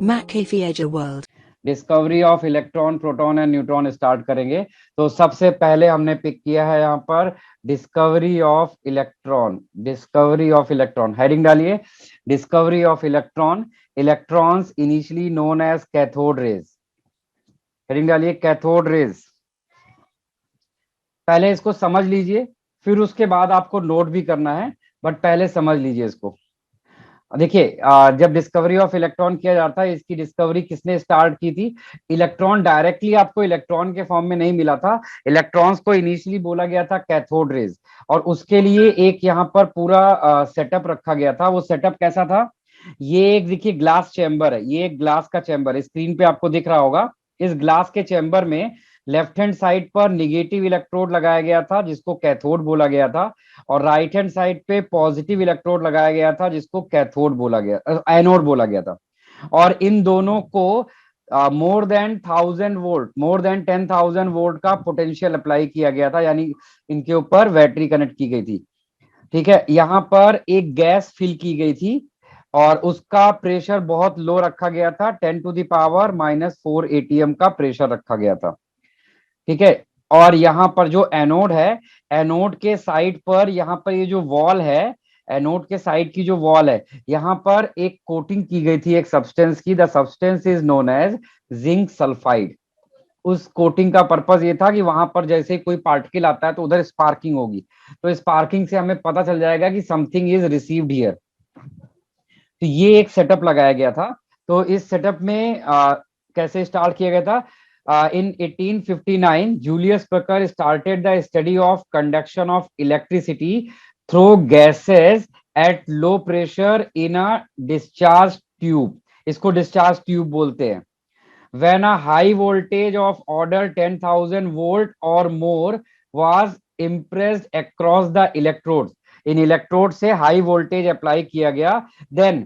McAfee World. Discovery of electron, proton and neutron start करेंगे। तो सबसे पहले हमने पिक किया है यहाँ पर discovery of electron. Discovery of electron, heading डालिए discovery of electron, electrons initially known as cathode rays. Heading डालिए कैथोड रेज। पहले इसको समझ लीजिए, फिर उसके बाद आपको नोट भी करना है, बट पहले समझ लीजिए इसको। देखिए, जब डिस्कवरी ऑफ इलेक्ट्रॉन किया जाता है, इसकी डिस्कवरी किसने स्टार्ट की थी? इलेक्ट्रॉन डायरेक्टली आपको इलेक्ट्रॉन के फॉर्म में नहीं मिला था। इलेक्ट्रॉन्स को इनिशियली बोला गया था कैथोड रेज, और उसके लिए एक यहाँ पर पूरा सेटअप रखा गया था। वो सेटअप कैसा था? ये एक देखिए ग्लास चैम्बर है, ये एक ग्लास का चैम्बर स्क्रीन पे आपको दिख रहा होगा। इस ग्लास के चैम्बर में लेफ्ट हैंड साइड पर निगेटिव इलेक्ट्रोड लगाया गया था, जिसको कैथोड बोला गया था, और राइट हैंड साइड पे पॉजिटिव इलेक्ट्रोड लगाया गया था, जिसको कैथोड बोला गया, एनोड बोला गया था। और इन दोनों को more than 1000 volt, more than 10,000 volt का पोटेंशियल अप्लाई किया गया था, यानी इनके ऊपर बैटरी कनेक्ट की गई थी। ठीक है, यहाँ पर एक गैस फिल की गई थी और उसका प्रेशर बहुत लो रखा गया था, 10⁻⁻⁴ atm का प्रेशर रखा गया था। ठीक है, और यहाँ पर जो एनोड है, एनोड के साइड पर यहाँ पर ये जो वॉल है, एनोड के साइड की जो वॉल है, यहाँ पर एक कोटिंग की गई थी एक सब्सटेंस की। The substance is known as zinc sulphide. उस कोटिंग का पर्पस ये था कि वहां पर जैसे कोई पार्टिकल आता है तो उधर स्पार्किंग होगी, तो स्पार्किंग से हमें पता चल जाएगा कि समथिंग इज रिसीव्ड हियर। तो ये एक सेटअप लगाया गया था। तो इस सेटअप में कैसे स्टार्ट किया गया था? इन 1859 Julius baker started the study of conduction of electricity through gases at low pressure in a discharge tube. इसको डिस्चार्ज ट्यूब बोलते हैं। When a high voltage of order 10,000 volt or more was impressed across the electrodes, in electrode से high voltage apply किया गया, then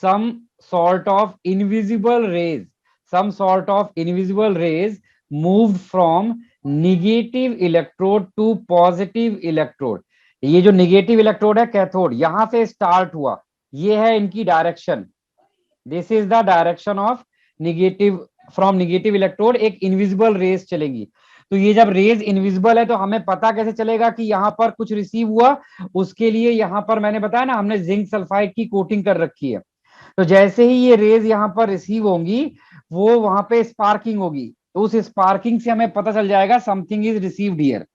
some sort of invisible rays, some sort of invisible rays moved from negative electrode to positive electrode। ये जो negative electrode है cathode, यहां से start हुआ, ये है इनकी direction. This is the direction of negative, from negative electrode एक इनविजिबल रेज चलेगी। तो ये जब रेज इनविजिबल है तो हमें पता कैसे चलेगा कि यहाँ पर कुछ रिसीव हुआ? उसके लिए यहाँ पर मैंने बताया ना, हमने जिंक सल्फाइड की कोटिंग कर रखी है। तो जैसे ही ये रेज यहाँ पर रिसीव होंगी, वो वहां पे स्पार्किंग होगी, तो उस स्पार्किंग से हमें पता चल जाएगा समथिंग इज रिसीव्ड हियर।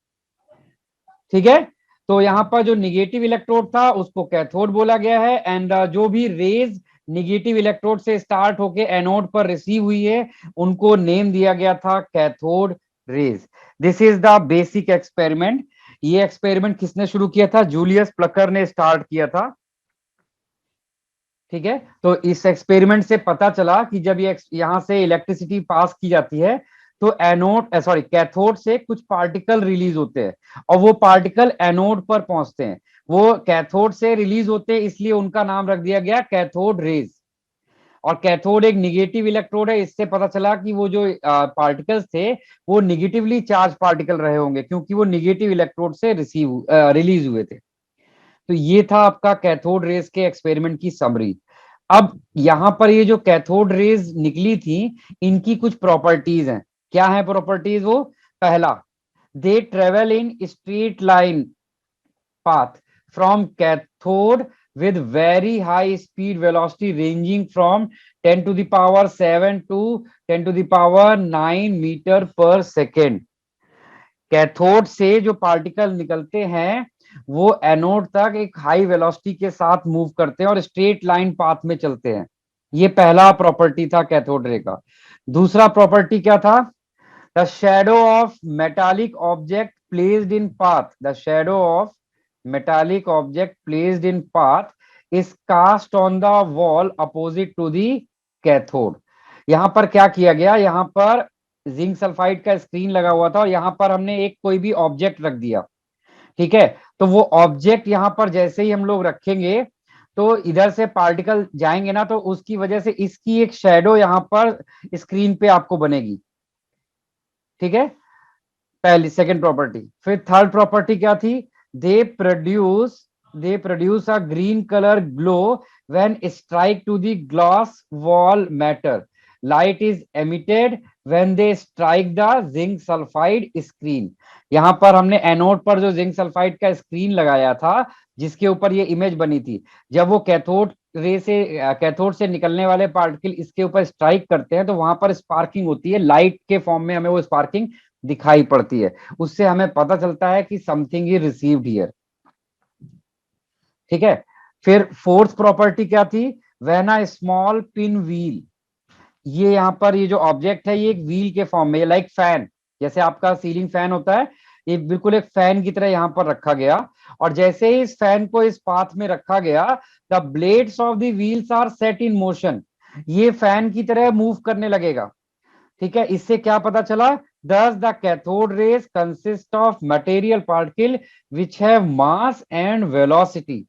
ठीक है, तो यहाँ पर जो निगेटिव इलेक्ट्रोड था उसको कैथोड बोला गया है, एंड जो भी रेज निगेटिव इलेक्ट्रोड से स्टार्ट होके एनोड पर रिसीव हुई है, उनको नेम दिया गया था cathode rays. This is the basic experiment. ये एक्सपेरिमेंट किसने शुरू किया था? जूलियस प्लकर ने स्टार्ट किया था। ठीक है, तो इस एक्सपेरिमेंट से पता चला कि जब ये यहां से इलेक्ट्रिसिटी पास की जाती है तो एनोड सॉरी कैथोड से कुछ पार्टिकल रिलीज होते हैं, और वो पार्टिकल एनोड पर पहुंचते हैं। वो कैथोड से रिलीज होते हैं, इसलिए उनका नाम रख दिया गया कैथोड रेज। और कैथोड एक निगेटिव इलेक्ट्रोड है, इससे पता चला कि वो जो पार्टिकल्स थे वो निगेटिवली चार्ज पार्टिकल रहे होंगे, क्योंकि वो निगेटिव इलेक्ट्रोड से रिलीज हुए थे। तो ये था आपका कैथोड रेज के एक्सपेरिमेंट की समरी। अब यहां पर ये जो कैथोड रेज निकली थी, इनकी कुछ प्रॉपर्टीज हैं। क्या है प्रॉपर्टीज? वो पहला, they travel in straight line path from cathode with very high speed velocity ranging from 10 to the power 7 to 10 to the power 9 metre पर सेकेंड। कैथोड से जो पार्टिकल निकलते हैं वो एनोड तक एक हाई वेलोसिटी के साथ मूव करते हैं और स्ट्रेट लाइन पाथ में चलते हैं। ये पहला प्रॉपर्टी था कैथोड रे का। दूसरा प्रॉपर्टी क्या था? The shadow of metallic object placed in path, the shadow of metallic object placed in path is cast on the wall opposite to the cathode। यहां पर क्या किया गया? यहां पर जिंक सल्फाइड का स्क्रीन लगा हुआ था और यहां पर हमने एक कोई भी ऑब्जेक्ट रख दिया। ठीक है, तो वो ऑब्जेक्ट यहां पर जैसे ही हम लोग रखेंगे तो इधर से पार्टिकल जाएंगे ना, तो उसकी वजह से इसकी एक शेडो यहां पर स्क्रीन पे आपको बनेगी। ठीक है, पहली सेकंड प्रॉपर्टी। फिर थर्ड प्रॉपर्टी क्या थी? They produce they produce a green color glow when strike to the glass wall matter. Light is emitted when they strike the zinc sulfide screen. यहाँ पर हमने एनोड पर जो जिंक सल्फाइड का screen लगाया था, जिसके ऊपर ये इमेज बनी थी, जब वो कैथोड से निकलने वाले पार्टिकल इसके ऊपर स्ट्राइक करते हैं तो वहां पर स्पार्किंग होती है, लाइट के फॉर्म में हमें वो स्पार्किंग दिखाई पड़ती है। उससे हमें पता चलता है कि समथिंग इज रिसीव्ड हियर। ठीक है। फिर फोर्थ प्रॉपर्टी क्या थी? When a small pin wheel, ये यहाँ पर ये जो ऑब्जेक्ट है ये एक व्हील के फॉर्म में, लाइक फैन, जैसे आपका सीलिंग फैन होता है, ये बिल्कुल एक फैन की तरह यहाँ पर रखा गया। और जैसे ही इस फैन को इस पाथ में रखा गया, the blades of the wheels are set in motion, ये फैन की तरह मूव करने लगेगा। ठीक है। इससे क्या पता चला? दस the cathode raise consist of material particle which have mass and velocity.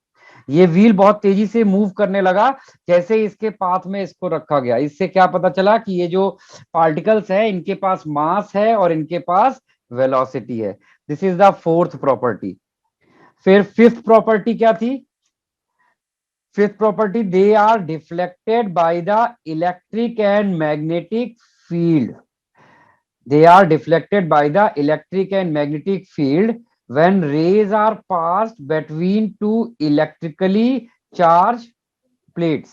ये व्हील बहुत तेजी से मूव करने लगा जैसे इसके पाथ में इसको रखा गया। इससे क्या पता चला कि ये जो पार्टिकल्स है इनके पास मास है और इनके पास वेलोसिटी है। This is the fourth property. फिर फिफ्थ प्रॉपर्टी क्या थी? Fifth property, they are deflected by the electric and magnetic field. They are deflected by the electric and magnetic field when rays are passed between two electrically charged plates.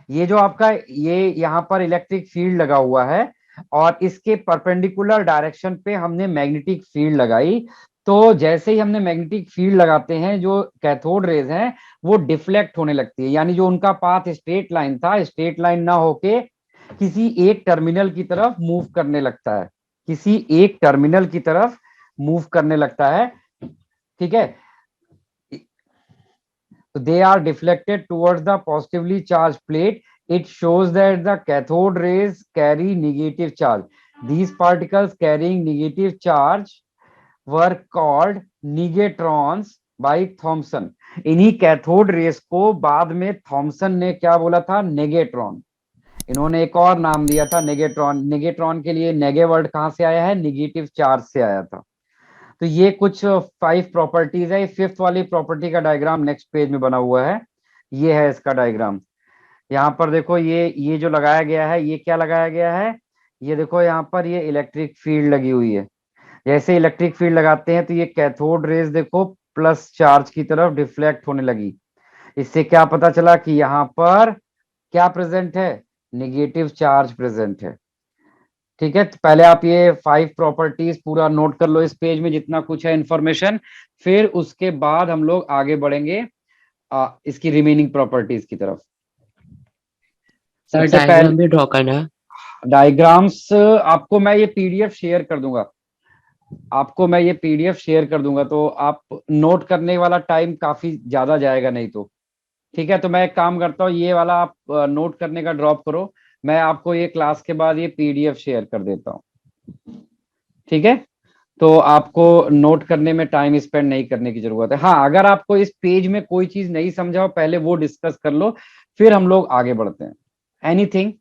ये जो आपका ये यहाँ पर electric field लगा हुआ है और इसके परपेंडिकुलर डायरेक्शन पे हमने मैग्नेटिक फील्ड लगाई, तो जैसे ही हमने मैग्नेटिक फील्ड लगाते हैं जो कैथोड रेज हैं वो डिफ्लेक्ट होने लगती है, यानी जो उनका पाथ स्ट्रेट लाइन था, स्ट्रेट लाइन ना होके किसी एक टर्मिनल की तरफ मूव करने लगता है, किसी एक टर्मिनल की तरफ मूव करने लगता है। ठीक है। They are deflected towards the positively charge plate. It shows that the cathode rays carry negative charge. These particles carrying negative charge were called negatrons by Thomson. इन्हीं कैथोड रेस को बाद में थॉमसन ने क्या बोला था? नेगेट्रॉन। इन्होंने एक और नाम दिया था नेगेट्रॉन। नेगेट्रॉन के लिए नेगे वर्ड कहां से आया है? निगेटिव चार्ज से आया था। तो ये कुछ 5 प्रॉपर्टीज है। फिफ्थ वाली प्रॉपर्टी का डायग्राम नेक्स्ट पेज में बना हुआ है, ये है इसका डायग्राम। यहाँ पर देखो ये जो लगाया गया है, ये क्या लगाया गया है? ये देखो यहाँ पर ये इलेक्ट्रिक फील्ड लगी हुई है। जैसे इलेक्ट्रिक फील्ड लगाते हैं तो ये कैथोड रेज देखो प्लस चार्ज की तरफ डिफ्लेक्ट होने लगी। इससे क्या पता चला कि यहाँ पर क्या प्रेजेंट है? निगेटिव चार्ज प्रेजेंट है। ठीक है। तो पहले आप ये 5 प्रॉपर्टीज पूरा नोट कर लो इस पेज में, जितना कुछ है इंफॉर्मेशन। फिर उसके बाद हम लोग आगे बढ़ेंगे इसकी रिमेनिंग प्रॉपर्टीज की तरफ। सर सबसे डायग्राम पहले भी ड्रॉ करना है। डायग्राम्स आपको मैं ये पीडीएफ शेयर कर दूंगा, आपको मैं ये पीडीएफ शेयर कर दूंगा, तो आप नोट करने वाला टाइम काफी ज्यादा जाएगा नहीं तो। ठीक है। तो मैं एक काम करता हूँ, ये वाला आप नोट करने का ड्रॉप करो, मैं आपको ये क्लास के बाद ये पीडीएफ शेयर कर देता हूँ। ठीक है। तो आपको नोट करने में टाइम स्पेंड नहीं करने की जरूरत है। हाँ, अगर आपको इस पेज में कोई चीज नहीं समझा हो पहले वो डिस्कस कर लो, फिर हम लोग आगे बढ़ते हैं। एनीथिंग।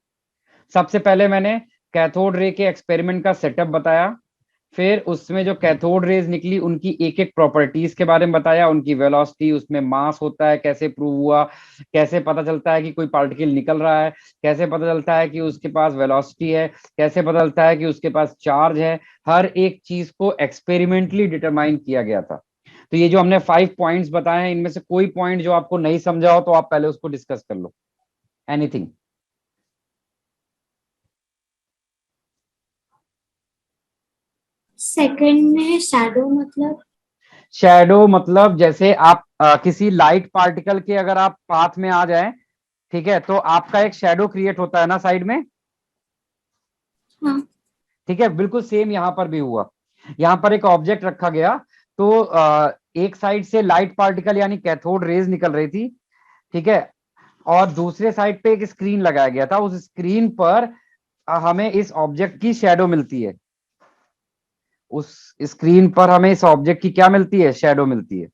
सबसे पहले मैंने कैथोड रे के एक्सपेरिमेंट का सेटअप बताया, फिर उसमें जो कैथोड रेज निकली उनकी एक एक प्रॉपर्टीज के बारे में बताया, उनकी वेलोसिटी, उसमें मास होता है, कैसे प्रूव हुआ, कैसे पता चलता है कि कोई पार्टिकल निकल रहा है, कैसे पता चलता है कि उसके पास वेलोसिटी है, कैसे पता चलता है कि उसके पास चार्ज है। हर एक चीज को एक्सपेरिमेंटली डिटरमाइन किया गया था। तो ये जो हमने 5 पॉइंट्स बताए हैं, इनमें से कोई पॉइंट जो आपको नहीं समझा हो तो आप पहले उसको डिस्कस कर लो। एनीथिंग। सेकंड में शैडो मतलब? शैडो मतलब जैसे आप किसी लाइट पार्टिकल के अगर आप पाथ में आ जाएं, ठीक है, तो आपका एक शैडो क्रिएट होता है ना साइड में। हाँ। ठीक है, बिल्कुल सेम यहाँ पर भी हुआ। यहाँ पर एक ऑब्जेक्ट रखा गया, तो एक साइड से लाइट पार्टिकल यानी कैथोड रेज निकल रही थी, ठीक है, और दूसरे साइड पे एक स्क्रीन लगाया गया था। उस स्क्रीन पर हमें इस ऑब्जेक्ट की शैडो मिलती है। उस स्क्रीन पर हमें इस ऑब्जेक्ट की क्या मिलती है? शैडो मिलती है।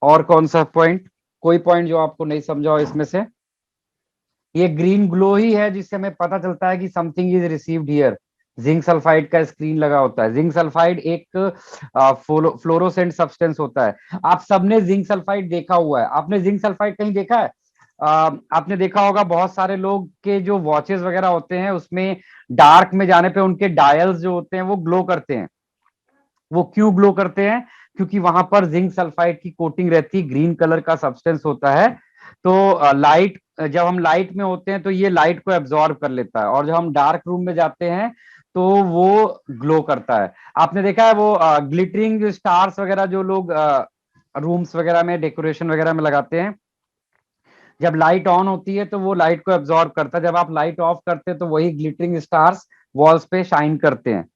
और कौन सा पॉइंट? कोई पॉइंट जो आपको नहीं समझा हो इसमें से? ये ग्रीन ग्लो ही है जिससे हमें पता चलता है कि something is received here. Zinc sulphide का स्क्रीन लगा होता है। जिंक सल्फाइड एक फ्लोरोसेंट सब्सटेंस होता है। आप सबने जिंक सल्फाइड देखा हुआ है। आपने जिंक सल्फाइड कहीं देखा है? आपने देखा होगा बहुत सारे लोग के जो वॉचेस वगैरह होते हैं उसमें डार्क में जाने पे उनके डायल्स जो होते हैं वो ग्लो करते हैं। वो क्यों ग्लो करते हैं? क्योंकि वहां पर जिंक सल्फाइड की कोटिंग रहती है, ग्रीन कलर का सब्सटेंस होता है। तो लाइट, जब हम लाइट में होते हैं तो ये लाइट को एब्जॉर्ब कर लेता है, और जब हम डार्क रूम में जाते हैं तो वो ग्लो करता है। आपने देखा है वो ग्लिटरिंग स्टार्स वगैरह जो लोग रूम्स वगैरह में डेकोरेशन वगैरह में लगाते हैं, जब लाइट ऑन होती है तो वो लाइट को एब्जॉर्ब करता है, जब आप लाइट ऑफ करते हैं तो वही ग्लिटरिंग स्टार्स वॉल्स पे शाइन करते हैं।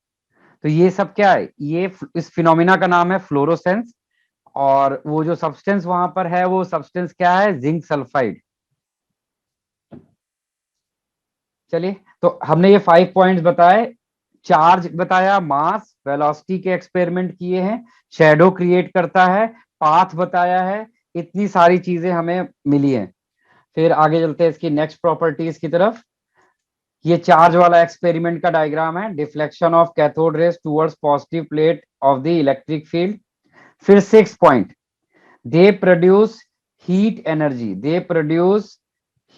तो ये सब क्या है? ये इस फिनोमिना का नाम है फ्लोरोसेंस। और वो जो सब्सटेंस वहां पर है वो सब्सटेंस क्या है? Zinc sulphide. चलिए, तो हमने ये 5 पॉइंट्स बताए। चार्ज बताया, मास, वेलोसिटी के एक्सपेरिमेंट किए हैं, शैडो क्रिएट करता है, पाथ बताया है। इतनी सारी चीजें हमें मिली हैं। फिर आगे चलते हैं इसकी नेक्स्ट प्रॉपर्टीज की तरफ। ये चार्ज वाला एक्सपेरिमेंट का डायग्राम है। Deflection of cathode raise towards positive plate of the electric field. फिर 6 point, they produce heat energy. They produce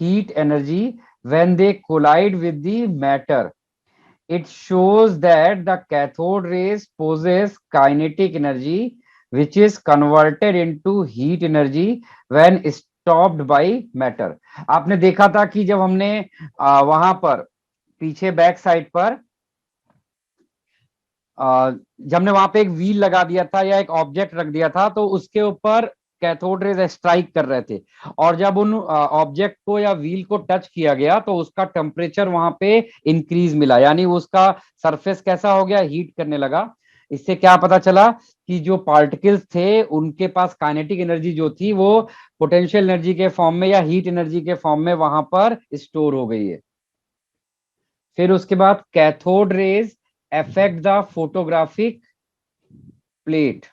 heat energy when they collide with the matter. It shows that the cathode rays possess kinetic energy which is converted into heat energy when stopped by matter. आपने देखा था कि जब हमने वहां पर पीछे back side पर जब हमने वहां पे एक व्हील लगा दिया था या एक ऑब्जेक्ट रख दिया था तो उसके ऊपर कैथोड रेज स्ट्राइक कर रहे थे, और जब उन ऑब्जेक्ट को या व्हील को टच किया गया तो उसका टेम्परेचर वहां पे इंक्रीज मिला, यानी उसका सरफेस कैसा हो गया? हीट करने लगा। इससे क्या पता चला कि जो पार्टिकल्स थे उनके पास काइनेटिक एनर्जी जो थी वो पोटेंशियल एनर्जी के फॉर्म में या हीट एनर्जी के फॉर्म में वहां पर स्टोर हो गई है। फिर उसके बाद cathode rays affect the photographic plate.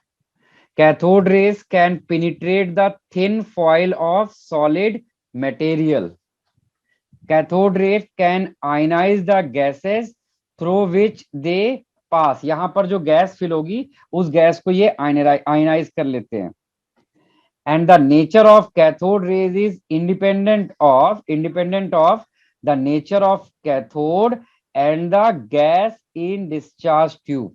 Cathode rays can penetrate the thin foil of solid material. Cathode rays can ionize the gases through which they pass. यहां पर जो गैस फिल होगी उस गैस को ये आयनाइज कर लेते हैं। And the nature of cathode rays is independent of the nature of cathode and the gas in discharge tube.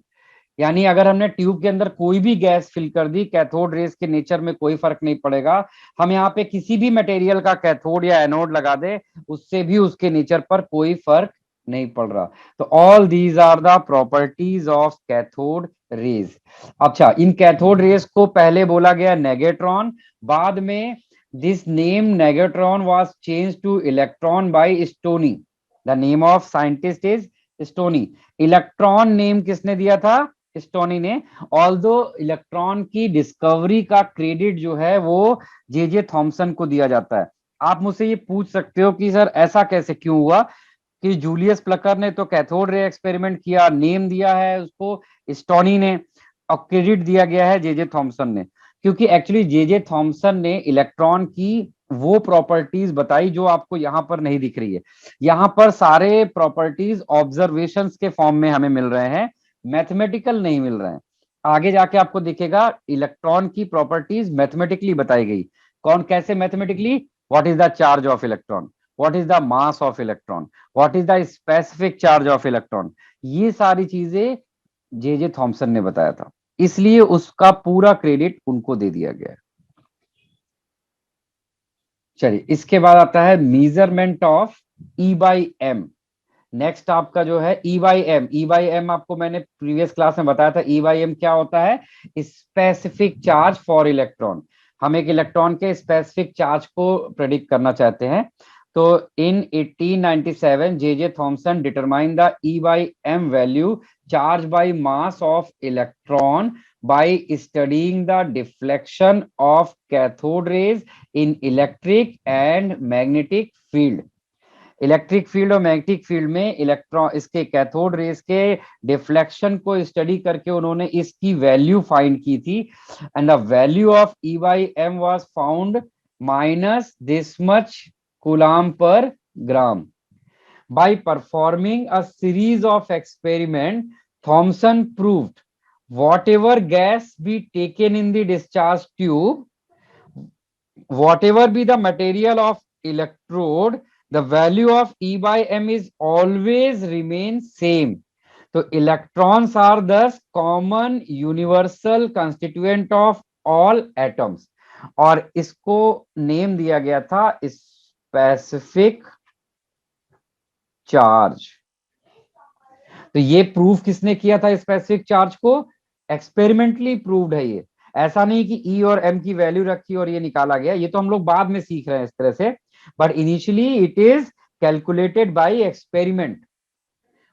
यानी अगर हमने ट्यूब के अंदर कोई भी गैस फिल कर दी, कैथोड रेज के नेचर में कोई फर्क नहीं पड़ेगा। हम यहाँ पे किसी भी मटेरियल का कैथोड या एनोड लगा दे, उससे भी उसके नेचर पर कोई फर्क नहीं पड़ रहा। तो all these are the properties of cathode rays. अच्छा, इन कैथोड रेज को पहले बोला गया नेगेट्रॉन, बाद में this name negatron was change to electron by Stoney. The name of scientist is Stoney. Electron name किसने दिया था? स्टोनी ने। ऑल्दो इलेक्ट्रॉन की डिस्कवरी का क्रेडिट जो है वो जे थॉमसन को दिया जाता है। आप मुझसे ये पूछ सकते हो कि सर ऐसा कैसे क्यों हुआ कि जूलियस प्लकर ने तो कैथोड रे एक्सपेरिमेंट किया, नेम दिया है उसको स्टोनी ने, और क्रेडिट दिया गया है जे थॉमसन ने? क्योंकि एक्चुअली जे थॉमसन ने इलेक्ट्रॉन की वो प्रॉपर्टीज बताई जो आपको यहाँ पर नहीं दिख रही है। यहाँ पर सारे प्रॉपर्टीज ऑब्जर्वेशंस के फॉर्म में हमें मिल रहे हैं, मैथमेटिकल नहीं मिल रहे हैं। आगे जाके आपको दिखेगा इलेक्ट्रॉन की प्रॉपर्टीज मैथमेटिकली बताई गई। कौन कैसे mathematically? What is the charge of electron, what is the mass of electron, what is the specific charge of electron, ये सारी चीजें जे थॉमसन ने बताया था, इसलिए उसका पूरा क्रेडिट उनको दे दिया गया है। चलिए, इसके बाद आता है measurement of e by m. Next आपका जो है e by m. E by m आपको मैंने प्रीवियस क्लास में बताया था। ई बाई एम क्या होता है? Specific charge for electron. हम एक इलेक्ट्रॉन के स्पेसिफिक चार्ज को प्रेडिक्ट करना चाहते हैं। तो in 1897 J Thomson determine the e by m value charge by mass of electron by studying the deflection of cathode rays in electric and magnetic field. Electric field और magnetic field में electron इसके cathode rays के deflection को study करके उन्होंने इसकी value find की थी। And the value of e by m was found minus this much coulomb per gram. By performing a series of experiments, Thomson proved whatever gas be taken in the discharge tube, whatever be the material of electrode, the value of E by M is always remain same. So electrons are thus common universal constituent of all atoms. और इसको name दिया गया था specific charge. तो ये proof किसने किया था स्पेसिफिक चार्ज को? एक्सपेरिमेंटली प्रूव्ड है ये। ऐसा नहीं कि ई और एम की वैल्यू रखी और ये निकाला गया, ये तो हम लोग बाद में सीख रहे हैं इस तरह से, but initially it is calculated by experiment.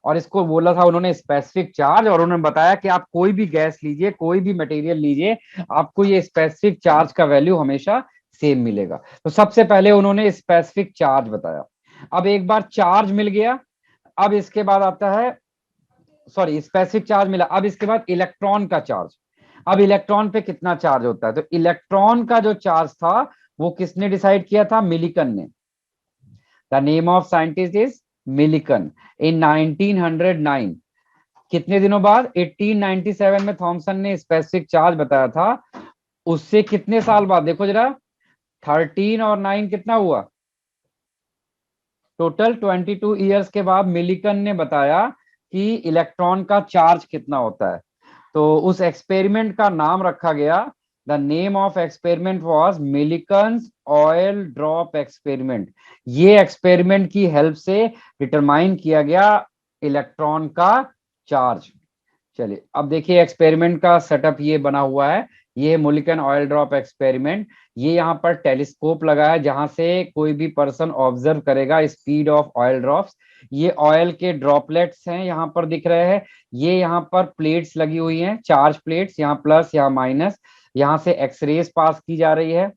और इसको बोला था उन्होंने स्पेसिफिक चार्ज, और उन्होंने बताया कि आप कोई भी गैस लीजिए, कोई भी मटेरियल लीजिए, आपको ये स्पेसिफिक चार्ज का वैल्यू हमेशा सेम मिलेगा। तो सबसे पहले उन्होंने स्पेसिफिक चार्ज बताया। अब एक बार चार्ज मिल गया, अब इसके बाद आता है, सॉरी स्पेसिफिक चार्ज मिला, अब इसके बाद इलेक्ट्रॉन का चार्ज। अब इलेक्ट्रॉन पे कितना चार्ज होता है? तो इलेक्ट्रॉन का जो चार्ज था वो किसने डिसाइड किया था? मिलिकन ने। The name of scientist is Millikan. In 1909, कितने दिनों बाद? 1897 में थॉमसन ने स्पेसिफिक चार्ज बताया था। उससे कितने साल बाद देखो जरा, 13 और 9 कितना हुआ? टोटल 22 ईयर्स के बाद मिलिकन ने बताया कि इलेक्ट्रॉन का चार्ज कितना होता है। तो उस एक्सपेरिमेंट का नाम रखा गया, the name of experiment was Millikan's oil drop experiment. ये एक्सपेरिमेंट की हेल्प से डिटरमाइन किया गया इलेक्ट्रॉन का चार्ज। चलिए अब देखिए एक्सपेरिमेंट का सेटअप ये बना हुआ है, ये मिलिकन ऑयल ड्रॉप एक्सपेरिमेंट। ये यहाँ पर टेलीस्कोप लगा है जहां से कोई भी पर्सन ऑब्जर्व करेगा स्पीड ऑफ ऑयल ड्रॉप्स। ये ऑयल के ड्रॉपलेट्स हैं, यहाँ पर दिख रहे हैं। ये यहाँ पर प्लेट्स लगी हुई हैं, चार्ज प्लेट्स, यहाँ प्लस यहाँ माइनस। यहाँ से एक्सरेज पास की जा रही है,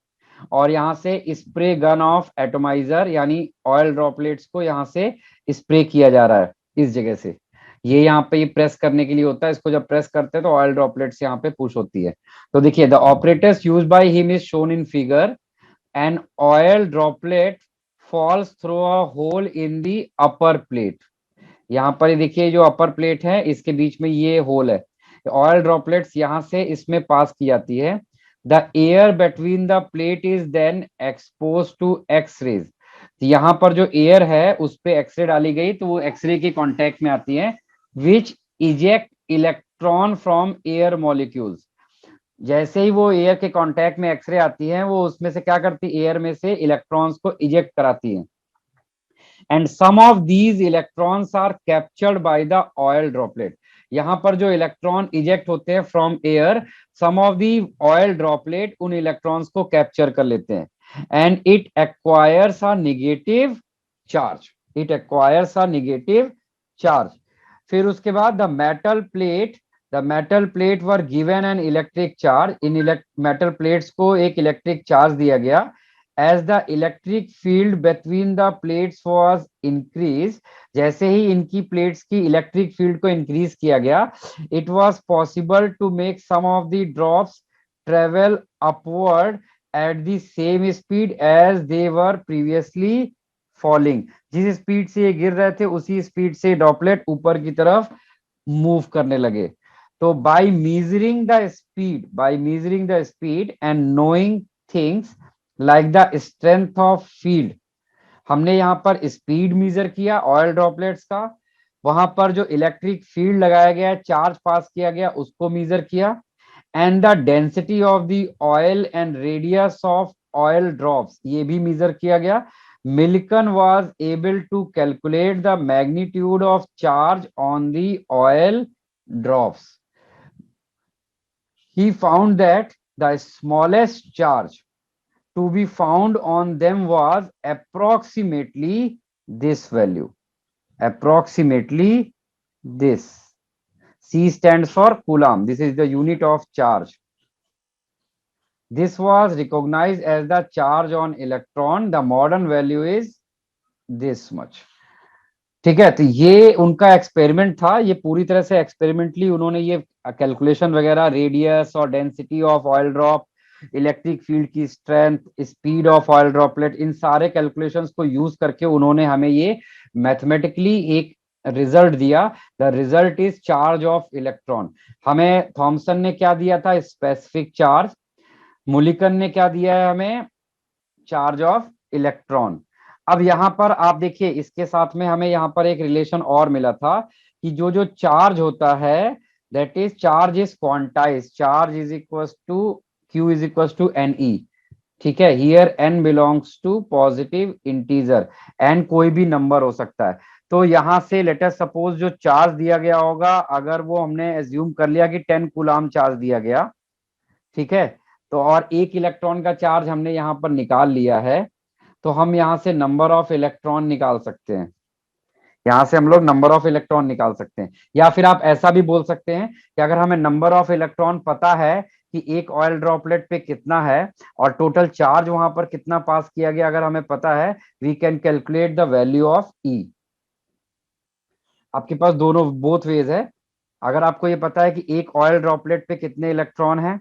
और यहाँ से स्प्रे गन ऑफ एटोमाइजर, यानी ऑयल ड्रॉपलेट्स को यहाँ से स्प्रे किया जा रहा है इस जगह से। ये यहाँ पे ये प्रेस करने के लिए होता है, इसको जब प्रेस करते हैं तो ऑयल ड्रॉपलेट्स यहाँ पे पुश होती है। तो देखिए the operators used by him is shown in figure. An oil droplet falls through a hole in the upper plate. यहाँ पर देखिए जो अपर प्लेट है इसके बीच में ये होल है, ऑयल ड्रॉपलेट्स यहाँ से इसमें पास की जाती है। The air between the plate is then expose to x rays. यहाँ पर जो एयर है उस पे एक्सरे डाली गई तो वो एक्सरे के कांटेक्ट में आती है, which eject electron from air molecules. जैसे ही वो एयर के कांटेक्ट में एक्सरे आती है, वो उसमें से क्या करती है? एयर में से इलेक्ट्रॉन्स को इजेक्ट कराती है। And some of these electrons are captured by the oil droplet. यहाँ पर जो इलेक्ट्रॉन इजेक्ट होते हैं from air, some of the oil droplet उन इलेक्ट्रॉन्स को कैप्चर कर लेते हैं, and it acquires a negative charge. It acquires a negative charge. फिर उसके बाद the metal plate were given an electric charge. इन मेटल प्लेट्स को एक इलेक्ट्रिक चार्ज दिया गया। As the electric field between the plates was increase, जैसे ही इनकी प्लेट्स की इलेक्ट्रिक फील्ड को इंक्रीज किया गया, it was possible to make some of the drops travel upward at the same speed as they were previously falling. जिस speed से ये गिर रहे थे उसी स्पीड से ड्रॉपलेट ऊपर की तरफ मूव करने लगे। तो by measuring the speed and knowing things like the strength of field, हमने यहाँ पर स्पीड मेजर किया ऑयल ड्रॉपलेट्स का, वहां पर जो इलेक्ट्रिक फील्ड लगाया गया, चार्ज पास किया गया, उसको मेजर किया, and the density of the oil and radius of oil drops, ये भी मेजर किया गया। Millikan was able to calculate the magnitude of charge on the oil drops. He found that the smallest charge to be found on them was approximately this value. Approximately this. C stands for Coulomb. This is the unit of charge. This was recognized as the charge on electron. The modern value is this much. ठीक है, तो ये उनका experiment था। ये पूरी तरह से एक्सपेरिमेंटली उन्होंने ये कैलकुलेशन वगैरह, रेडियस और density of oil drop, electric field की strength, speed of oil droplet, इन सारे कैलकुलेशंस को यूज करके उन्होंने हमें ये मैथमेटिकली एक रिजल्ट दिया। The result is charge of electron. हमें थॉमसन ने क्या दिया था? Specific charge. मुलिकन ने क्या दिया है हमें? Charge of electron. अब यहां पर आप देखिए, इसके साथ में हमें यहां पर एक रिलेशन और मिला था कि जो जो चार्ज होता है, that is charge is quantize, charge is equal to q is equal to n e. ठीक है, here n belongs to positive integer, n कोई भी नंबर हो सकता है। तो यहां से लेट अस सपोज जो चार्ज दिया गया होगा, अगर वो हमने एज्यूम कर लिया कि 10 कूलाम चार्ज दिया गया, ठीक है, तो और एक इलेक्ट्रॉन का चार्ज हमने यहाँ पर निकाल लिया है, तो हम यहाँ से नंबर ऑफ इलेक्ट्रॉन निकाल सकते हैं। यहाँ से हम लोग नंबर ऑफ इलेक्ट्रॉन निकाल सकते हैं। या फिर आप ऐसा भी बोल सकते हैं कि अगर हमें नंबर ऑफ इलेक्ट्रॉन पता है कि एक ऑयल ड्रॉपलेट पे कितना है और टोटल चार्ज वहां पर कितना पास किया गया, अगर हमें पता है, we can calculate the value of e. आपके पास दोनों बोथ वेज है। अगर आपको ये पता है कि एक ऑयल ड्रॉपलेट पे कितने इलेक्ट्रॉन है,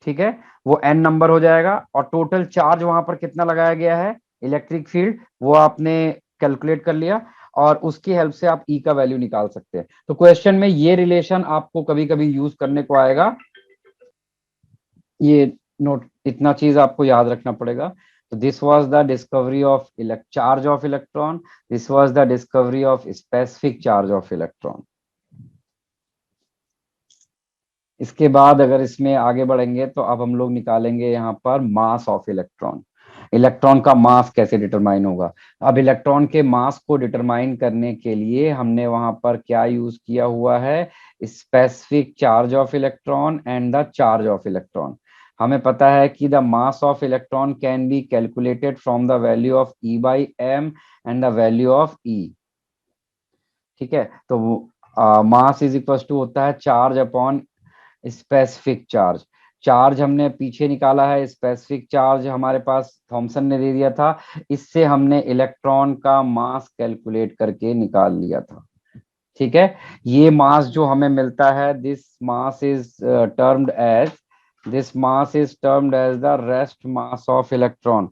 ठीक है, वो एन नंबर हो जाएगा, और टोटल चार्ज वहां पर कितना लगाया गया है, इलेक्ट्रिक फील्ड, वो आपने कैलकुलेट कर लिया, और उसकी हेल्प से आप ई का वैल्यू निकाल सकते हैं। तो क्वेश्चन में ये रिलेशन आपको कभी कभी यूज करने को आएगा। ये नोट, इतना चीज आपको याद रखना पड़ेगा। तो this was the discovery of charge of electron, this was the discovery of specific charge of electron. इसके बाद अगर इसमें आगे बढ़ेंगे तो अब हम लोग निकालेंगे यहाँ पर मास ऑफ इलेक्ट्रॉन। इलेक्ट्रॉन का मास कैसे डिटरमाइन होगा? अब इलेक्ट्रॉन के मास को डिटरमाइन करने के लिए हमने वहां पर क्या यूज किया हुआ है? Specific charge of electron and the charge of electron. हमें पता है कि the mass of electron can be calculated from the value of e by m and the value of e. ठीक है, तो मास इज इक्वल टू होता है charge upon specific charge. Charge हमने पीछे निकाला है, स्पेसिफिक चार्ज हमारे पास थॉमसन ने दे दिया था, इससे हमने इलेक्ट्रॉन का मास कैलकुलेट करके निकाल लिया था। ठीक है, ये मास जो हमें मिलता है, this mass is termed as the rest mass of electron.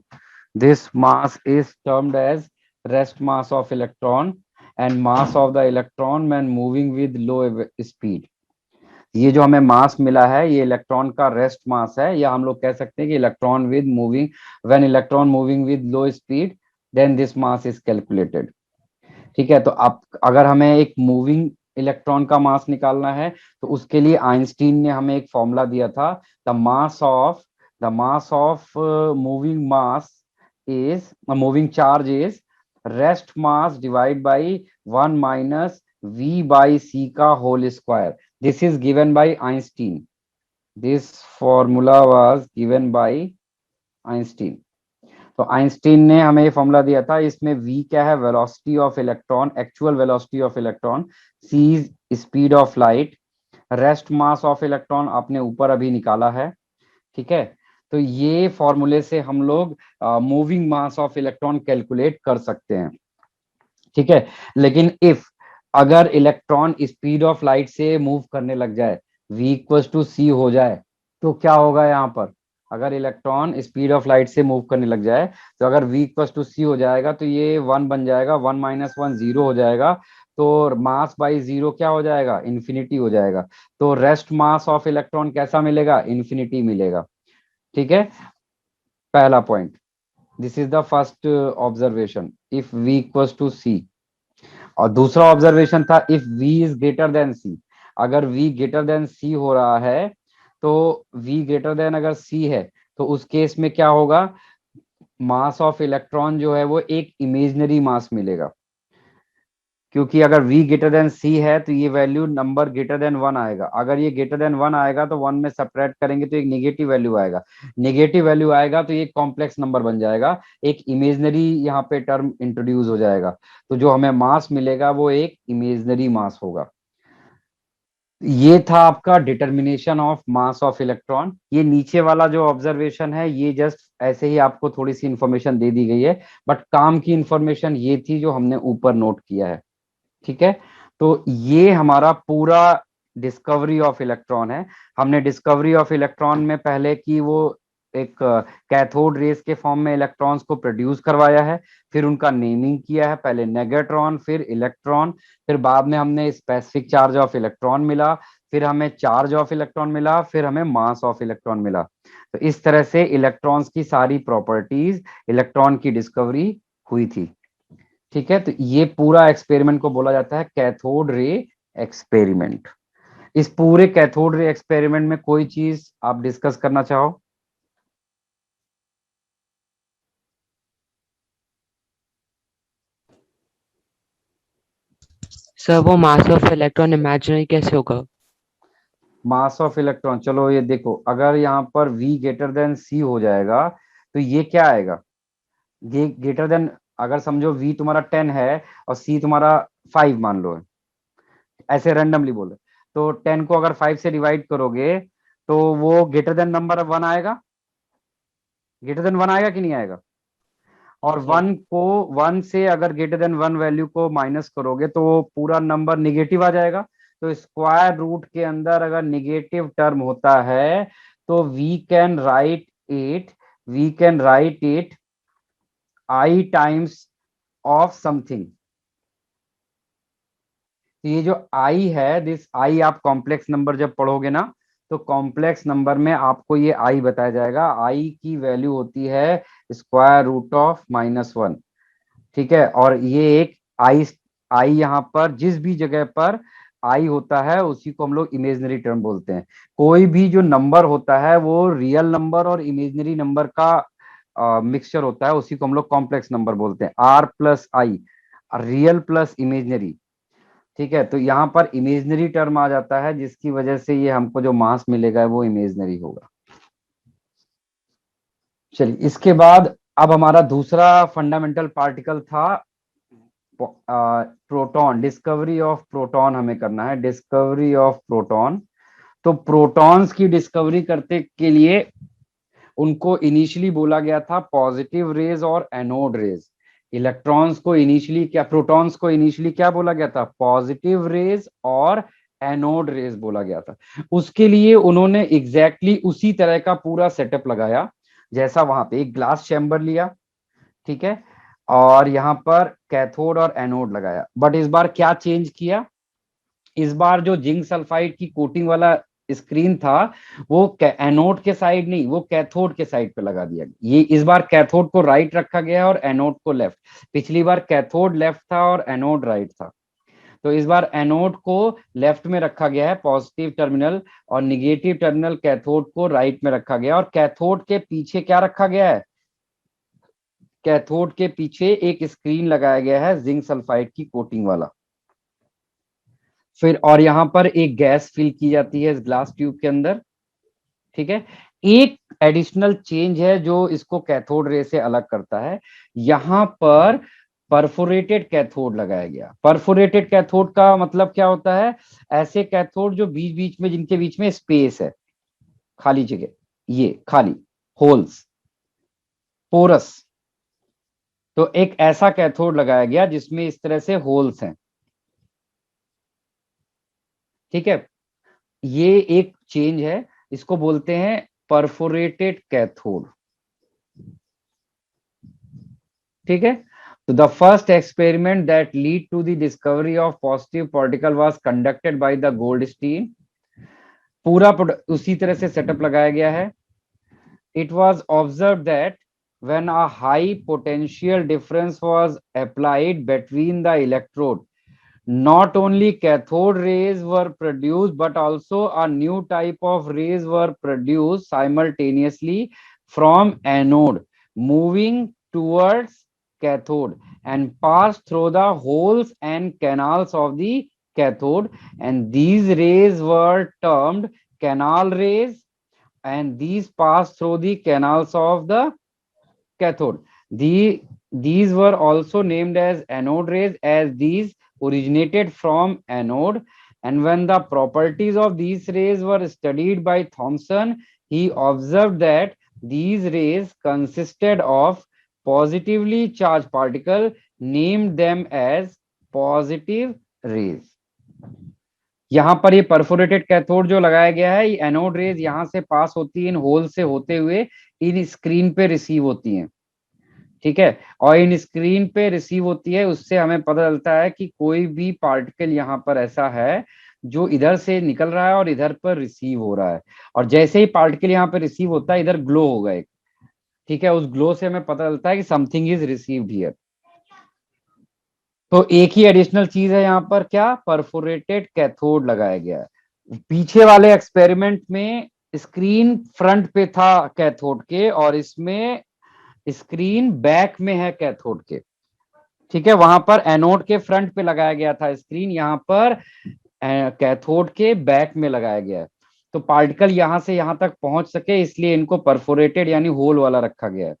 This mass is termed as rest mass of electron and mass of the electron when moving with low speed. ये जो हमें मास मिला है, ये इलेक्ट्रॉन का रेस्ट मास है, या हम लोग कह सकते हैं कि electron with moving, when electron moving with low speed, then this mass is calculated. ठीक है, तो आप अगर हमें एक मूविंग इलेक्ट्रॉन का मास निकालना है, तो उसके लिए आइंस्टीन ने हमें एक फॉर्मूला दिया था, the mass of moving charge is rest mass divide by 1 minus v by c का whole square. This is given by Einstein. This formula was given by Einstein. तो आइंस्टीन ने हमें ये फॉर्मूला दिया था। इसमें v क्या है? Velocity of electron, actual velocity of electron, c is speed of light, rest mass of electron आपने ऊपर अभी निकाला है। ठीक है, तो ये फॉर्मूले से हम लोग moving mass of electron calculate कर सकते हैं। ठीक है, लेकिन इफ अगर इलेक्ट्रॉन स्पीड ऑफ लाइट से मूव करने लग जाए, v इक्वल्स टू सी हो जाए, तो क्या होगा यहाँ पर? अगर इलेक्ट्रॉन स्पीड ऑफ लाइट से मूव करने लग जाए, तो अगर v इक्वल्स टू सी हो जाएगा, तो ये 1 बन जाएगा, 1 माइनस 1 0 हो जाएगा, तो मास बाई 0 क्या हो जाएगा? इन्फिनिटी हो जाएगा। तो रेस्ट मास ऑफ इलेक्ट्रॉन कैसा मिलेगा? इन्फिनिटी मिलेगा। ठीक है, पहला point, this is the first observation, if v equals to c. और दूसरा ऑब्जर्वेशन था, if v is greater than c। अगर v ग्रेटर देन c हो रहा है, तो v ग्रेटर देन अगर c है, तो उस केस में क्या होगा? मास ऑफ इलेक्ट्रॉन जो है वो एक इमेजिनरी मास मिलेगा, क्योंकि अगर v ग्रेटर देन c है तो ये वैल्यू नंबर ग्रेटर देन 1 आएगा। अगर ये ग्रेटर देन 1 आएगा तो 1 में सब्ट्रैक्ट करेंगे तो एक नेगेटिव वैल्यू आएगा। नेगेटिव वैल्यू आएगा तो ये कॉम्प्लेक्स नंबर बन जाएगा, एक इमेजिनरी यहाँ पे टर्म इंट्रोड्यूस हो जाएगा। तो जो हमें मास मिलेगा वो एक इमेजिनरी मास होगा। ये था आपका determination of mass of electron. ये नीचे वाला जो ऑब्जर्वेशन है, ये जस्ट ऐसे ही आपको थोड़ी सी इंफॉर्मेशन दे दी गई है, बट काम की इंफॉर्मेशन ये थी जो हमने ऊपर नोट किया है। ठीक है, तो ये हमारा पूरा डिस्कवरी ऑफ इलेक्ट्रॉन है। हमने डिस्कवरी ऑफ इलेक्ट्रॉन में पहले की वो एक कैथोड रेस के फॉर्म में इलेक्ट्रॉन्स को प्रोड्यूस करवाया है, फिर उनका नेमिंग किया है, पहले नेगेट्रॉन फिर इलेक्ट्रॉन, फिर बाद में हमने स्पेसिफिक चार्ज ऑफ इलेक्ट्रॉन मिला, फिर हमें चार्ज ऑफ इलेक्ट्रॉन मिला, फिर हमें मास ऑफ इलेक्ट्रॉन मिला। तो इस तरह से इलेक्ट्रॉन्स की सारी प्रॉपर्टीज, इलेक्ट्रॉन की डिस्कवरी हुई थी। ठीक है, तो ये पूरा एक्सपेरिमेंट को बोला जाता है कैथोड रे एक्सपेरिमेंट। इस पूरे कैथोड रे एक्सपेरिमेंट में कोई चीज आप डिस्कस करना चाहो? सर वो मास ऑफ इलेक्ट्रॉन इमेजिनरी कैसे होगा? मास ऑफ इलेक्ट्रॉन, चलो ये देखो, अगर यहाँ पर V ग्रेटर देन C हो जाएगा तो ये क्या आएगा, ये ग्रेटर देन, अगर समझो V तुम्हारा 10 है और C तुम्हारा 5 मान लो है, ऐसे रैंडमली बोले, तो 10 को अगर 5 से डिवाइड करोगे तो वो ग्रेटर देन नंबर 1 आएगा, ग्रेटर देन 1 आएगा कि नहीं आएगा? और 1 से अगर ग्रेटर देन 1 वैल्यू को माइनस करोगे तो वो पूरा नंबर निगेटिव आ जाएगा। तो स्क्वायर रूट के अंदर अगर निगेटिव टर्म होता है तो we can write it I times of something. तो ये जो I है, दिस I आप कॉम्प्लेक्स नंबर जब पढ़ोगे ना, तो कॉम्प्लेक्स नंबर में आपको ये I बताया जाएगा। I की वैल्यू होती है स्क्वायर रूट ऑफ -1। ठीक है, और ये एक I यहाँ पर जिस भी जगह पर I होता है उसी को हम लोग इमेजिनरी टर्म बोलते हैं। कोई भी जो नंबर होता है वो रियल नंबर और इमेजिनरी नंबर का मिक्सचर होता है, उसी को हम लोग कॉम्प्लेक्स नंबर बोलते हैं। R+I, real plus imaginary. ठीक है, तो यहाँ पर इमेजिनरी टर्म आ जाता है जिसकी वजह से ये हमको जो मास मिलेगा वो इमेजिनरी होगा। चलिए, इसके बाद अब हमारा दूसरा फंडामेंटल पार्टिकल था प्रोटॉन। डिस्कवरी ऑफ प्रोटॉन हमें करना है, डिस्कवरी ऑफ प्रोटॉन। तो प्रोटॉन्स की डिस्कवरी करते के लिए उनको इनिशियली बोला गया था पॉजिटिव रेज और एनोड रेज। इलेक्ट्रॉन्स को इनिशियली क्या, प्रोटॉन्स को इनिशियली क्या बोला गया था? पॉजिटिव रेज और एनोड रेज बोला गया था। उसके लिए उन्होंने एग्जैक्टली उसी तरह का पूरा सेटअप लगाया जैसा वहां पे एक ग्लास चैम्बर लिया, ठीक है, और यहाँ पर कैथोड और एनोड लगाया। बट इस बार क्या चेंज किया, इस बार जो जिंक सल्फाइड की कोटिंग वाला स्क्रीन था वो एनोड के साइड नहीं, वो कैथोड के साइड पे लगा दिया गया। ये इस बार कैथोड को राइट रखा गया और एनोड को लेफ्ट। पिछली बार कैथोड लेफ्ट था और एनोड राइट था, तो इस बार एनोड को लेफ्ट में रखा गया है पॉजिटिव टर्मिनल, और निगेटिव टर्मिनल कैथोड को राइट में रखा गया। और कैथोड के पीछे क्या रखा गया है? कैथोड के पीछे एक स्क्रीन लगाया गया है जिंक सल्फाइड की कोटिंग वाला। फिर और यहां पर एक गैस फिल की जाती है इस ग्लास ट्यूब के अंदर। ठीक है, एक एडिशनल चेंज है जो इसको कैथोड रे से अलग करता है। यहां पर परफोरेटेड कैथोड लगाया गया। परफोरेटेड कैथोड का मतलब क्या होता है? ऐसे कैथोड जो बीच बीच में, जिनके बीच में स्पेस है, खाली जगह, ये खाली होल्स, पोरस। तो एक ऐसा कैथोड लगाया गया जिसमें इस तरह से होल्स हैं। ठीक है, ये एक चेंज है, इसको बोलते हैं परफोरेटेड कैथोड। ठीक है, तो the first experiment that lead to the discovery of positive particle was conducted by the Goldstein. पूरा उसी तरह से सेटअप लगाया गया है। It was observe that when a high potential difference was applied between the electrode, not only cathode rays were produced but also a new type of rays were produced simultaneously from anode, moving towards cathode and pass through the holes and canals of the cathode, and these rays were termed canal rays, and these pass through the canals of the cathode. These were also named as anode rays as these originated from anode. And when the properties of these rays were studied by Thomson, he observed that these rays consisted of positively charged particle, named them as positive rays. यहाँ पर ये perforated cathode जो लगाया गया है, ये anode rays यहाँ से पास होती है इन होल से होते हुए इन स्क्रीन पे रिसीव होती हैं, ठीक है। और इन स्क्रीन पे रिसीव होती है, उससे हमें पता चलता है कि कोई भी पार्टिकल यहाँ पर ऐसा है जो इधर से निकल रहा है और इधर पर रिसीव हो रहा है। और जैसे ही पार्टिकल यहाँ पे रिसीव होता है, इधर ग्लो होगा एक, ठीक है। उस ग्लो से हमें पता चलता है कि समथिंग इज रिसीव्ड हियर। तो एक ही एडिशनल चीज है यहाँ पर, क्या, परफोरेटेड कैथोड लगाया गया है। पीछे वाले एक्सपेरिमेंट में स्क्रीन फ्रंट पे था कैथोड के, और इसमें स्क्रीन बैक में है कैथोड के, ठीक है। वहां पर एनोड के फ्रंट पे लगाया गया था स्क्रीन, यहाँ पर कैथोड के बैक में लगाया गया है। तो पार्टिकल यहां से यहां तक पहुंच सके, इसलिए इनको परफोरेटेड यानी होल वाला रखा गया है।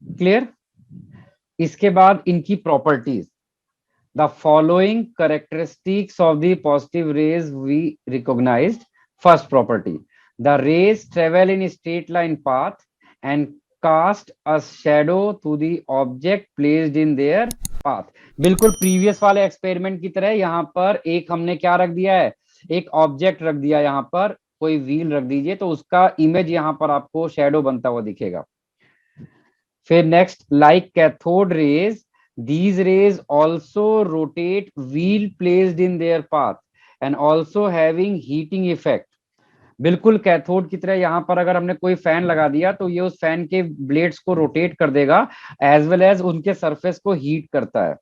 क्लियर। इसके बाद इनकी properties, the following characteristics of the positive rays we recognized. First property, the rays travel in straight line path and cast a shadow to the object placed in their path. बिल्कुल previous वाले experiment की तरह यहाँ पर एक हमने क्या रख दिया है, एक ऑब्जेक्ट रख दिया, यहाँ पर कोई व्हील रख दीजिए, तो उसका इमेज यहाँ पर आपको शैडो बनता हुआ दिखेगा। फिर next, like cathode rays, these rays also rotate wheel placed in their path and also having heating effect। बिल्कुल कैथोड की तरह यहाँ पर अगर हमने कोई फैन लगा दिया तो ये उस फैन के ब्लेड्स को रोटेट कर देगा, एज वेल एज उनके सरफेस को हीट करता है।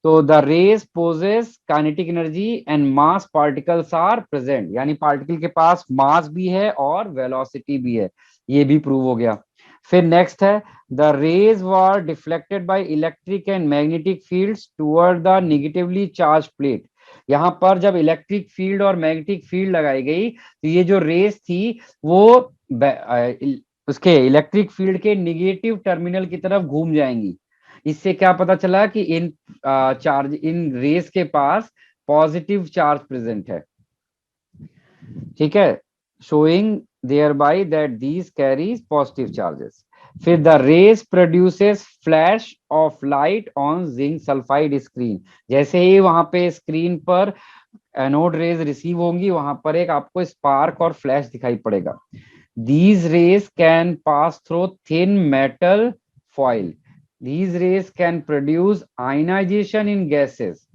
तो the rays possess kinetic energy and mass particles are present, यानी पार्टिकल के पास मास भी है और वेलोसिटी भी है, ये भी प्रूव हो गया। फिर नेक्स्ट है, the raise were deflected by electric and magnetic fields toward the negatively charge plate. यहाँ पर जब इलेक्ट्रिक फील्ड और मैग्नेटिक फील्ड लगाई गई, तो ये जो रेज थी वो उसके इलेक्ट्रिक फील्ड के निगेटिव टर्मिनल की तरफ घूम जाएंगी। इससे क्या पता चला कि इन चार्ज, इन रेस के पास पॉजिटिव चार्ज प्रेजेंट है, ठीक है, showing there by that these carries positive charges. फिर the rays produces flash of light on zinc sulphide screen. जैसे ही वहां पे स्क्रीन पर एनोड रेज रिसीव होंगी, वहां पर एक आपको स्पार्क और फ्लैश दिखाई पड़ेगा। These rays can pass through thin metal foil. These rays can produce ionization in gases,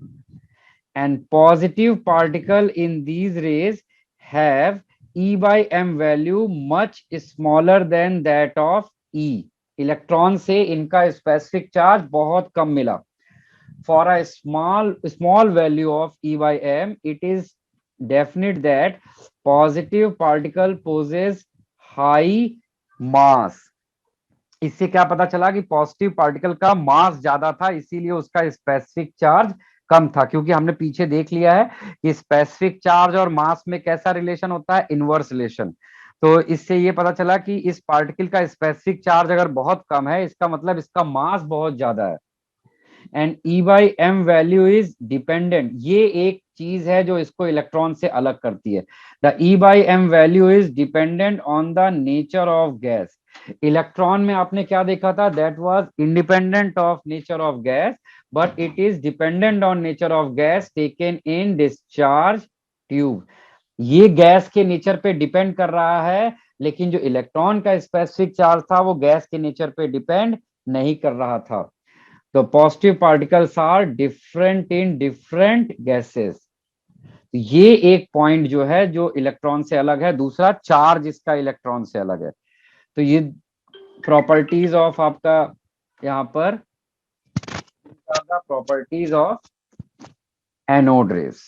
and positive particle in these rays have E by m value much smaller than that of E। Electron से इनका specific charge बहुत कम मिला। For a small value of E by m, it is definite that positive particle possesses high mass। इससे क्या पता चला कि positive particle का मास ज्यादा था, इसीलिए उसका स्पेसिफिक चार्ज कम था। क्योंकि हमने पीछे देख लिया है कि स्पेसिफिक चार्ज और मास में कैसा रिलेशन होता है, इनवर्स रिलेशन। तो इससे ये पता चला कि इस पार्टिकल का स्पेसिफिक चार्ज अगर बहुत कम है, इसका मतलब इसका मास बहुत ज्यादा है। And e by m value is dependent, ये एक चीज है जो इसको इलेक्ट्रॉन से अलग करती है। The e by m value is dependent on the nature of gas. Electron में आपने क्या देखा था, that was independent of nature of gas, but it is dependent on nature of gas taken in discharge tube. ये gas के नेचर पे depend कर रहा है, लेकिन जो इलेक्ट्रॉन का स्पेसिफिक चार्ज था वो गैस के नेचर पे डिपेंड नहीं कर रहा था। तो positive particles are different in different gases. ये एक पॉइंट जो है जो इलेक्ट्रॉन से अलग है। दूसरा, चार्ज इसका इलेक्ट्रॉन से अलग है। तो ये प्रॉपर्टीज ऑफ आपका यहाँ पर properties of anode rays.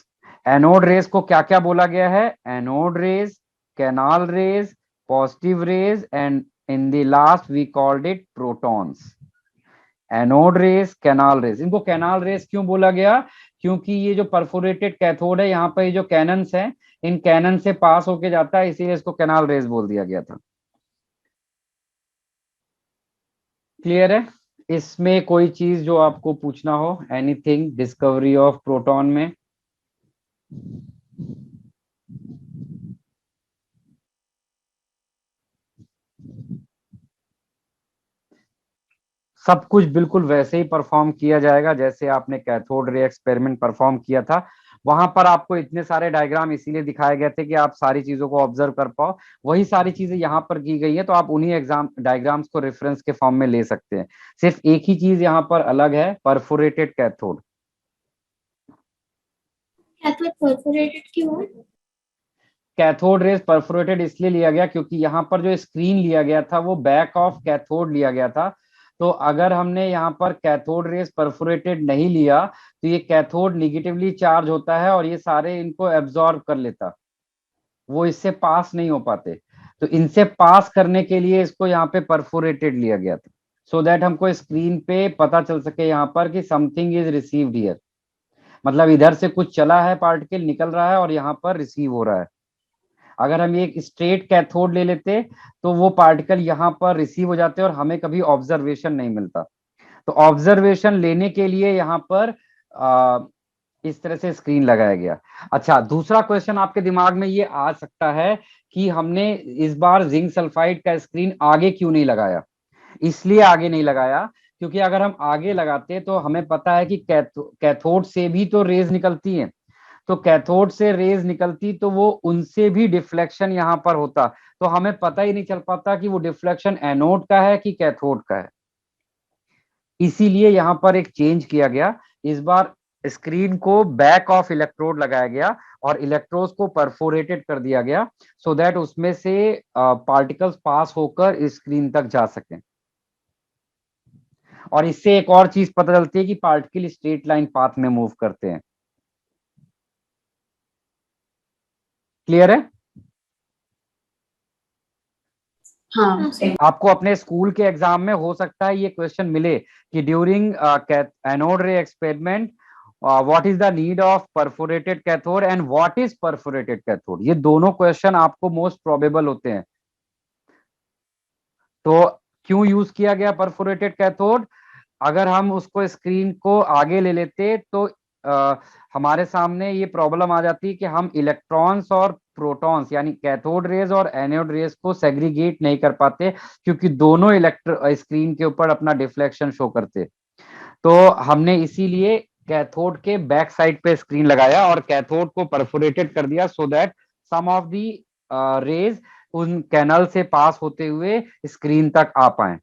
Anode rays को क्या क्या बोला गया है, anode rays, canal rays, positive rays, and in the last we called it protons. Anode rays, canal rays. इनको कैनाल रेस क्यों बोला गया, क्योंकि ये जो परफोरेटेड कैथोड है, यहाँ पर ये जो कैनन्स हैं, इन कैनन से पास होके जाता है, इसीलिए इसको कैनाल रेस बोल दिया गया था। क्लियर है। इसमें कोई चीज जो आपको पूछना हो, एनीथिंग डिस्कवरी ऑफ प्रोटॉन में। सब कुछ बिल्कुल वैसे ही परफॉर्म किया जाएगा जैसे आपने कैथोड रे एक्सपेरिमेंट परफॉर्म किया था। वहां पर आपको इतने सारे डायग्राम इसीलिए दिखाए गए थे कि आप सारी चीजों को ऑब्जर्व कर पाओ। वही सारी चीजें यहाँ पर की गई है, तो आप उन्हीं एग्जाम डायग्राम्स को रेफरेंस के फॉर्म में ले सकते हैं। सिर्फ एक ही चीज यहाँ पर अलग है, परफोरेटेड कैथोड। कैथोड परफोरेटेड क्यों है? कैथोड रेज परफोरेटेड इसलिए लिया गया क्योंकि यहाँ पर जो स्क्रीन लिया गया था वो बैक ऑफ कैथोड लिया गया था। तो अगर हमने यहाँ पर कैथोड रेज परफोरेटेड नहीं लिया तो ये कैथोड निगेटिवली चार्ज होता है और ये सारे इनको एब्जॉर्ब कर लेता, वो इससे पास नहीं हो पाते। तो इनसे पास करने के लिए इसको यहाँ पे परफोरेटेड लिया गया था, सो दैट हमको स्क्रीन पे पता चल सके यहाँ पर कि समथिंग इज रिसीव्ड हियर, मतलब इधर से कुछ चला है, पार्टिकल निकल रहा है और यहाँ पर रिसीव हो रहा है। अगर हम एक स्ट्रेट कैथोड ले लेते तो वो पार्टिकल यहाँ पर रिसीव हो जाते और हमें कभी ऑब्जर्वेशन नहीं मिलता। तो ऑब्जर्वेशन लेने के लिए यहाँ पर इस तरह से स्क्रीन लगाया गया। अच्छा, दूसरा क्वेश्चन आपके दिमाग में ये आ सकता है कि हमने इस बार जिंक सल्फाइड का स्क्रीन आगे क्यों नहीं लगाया। इसलिए आगे नहीं लगाया क्योंकि अगर हम आगे लगाते तो हमें पता है कि कैथोड से भी तो रेज निकलती हैं। तो कैथोड से रेज निकलती तो वो उनसे भी डिफ्लेक्शन यहाँ पर होता, तो हमें पता ही नहीं चल पाता कि वो डिफ्लेक्शन एनोड का है कि कैथोड का है। इसीलिए यहाँ पर एक चेंज किया गया, इस बार स्क्रीन को बैक ऑफ इलेक्ट्रोड लगाया गया और इलेक्ट्रोड को परफोरेटेड कर दिया गया, सो दैट उसमें से पार्टिकल्स पास होकर स्क्रीन तक जा सकें। और इससे एक और चीज पता चलती है कि पार्टिकल स्ट्रेट लाइन पाथ में मूव करते हैं। क्लियर है? हाँ आपको अपने स्कूल के एग्जाम में हो सकता है ये क्वेश्चन मिले कि ड्यूरिंग एनोड रे experiment what is the need of perforated cathode and what is perforated cathode. ये दोनों क्वेश्चन आपको मोस्ट प्रोबेबल होते हैं। तो क्यों यूज किया गया परफोरेटेड कैथोड? अगर हम उसको स्क्रीन को आगे ले लेते तो हमारे सामने ये प्रॉब्लम आ जाती कि हम इलेक्ट्रॉन्स और प्रोटॉन्स यानी कैथोड रेज और एनोड रेज को सेग्रीगेट नहीं कर पाते क्योंकि दोनों स्क्रीन के ऊपर अपना डिफ्लेक्शन शो करते। तो हमने इसीलिए कैथोड के बैक साइड पे स्क्रीन लगाया और कैथोड को परफोरेटेड कर दिया so that some of the rays उन कैनल से पास होते हुए स्क्रीन तक आ पाए।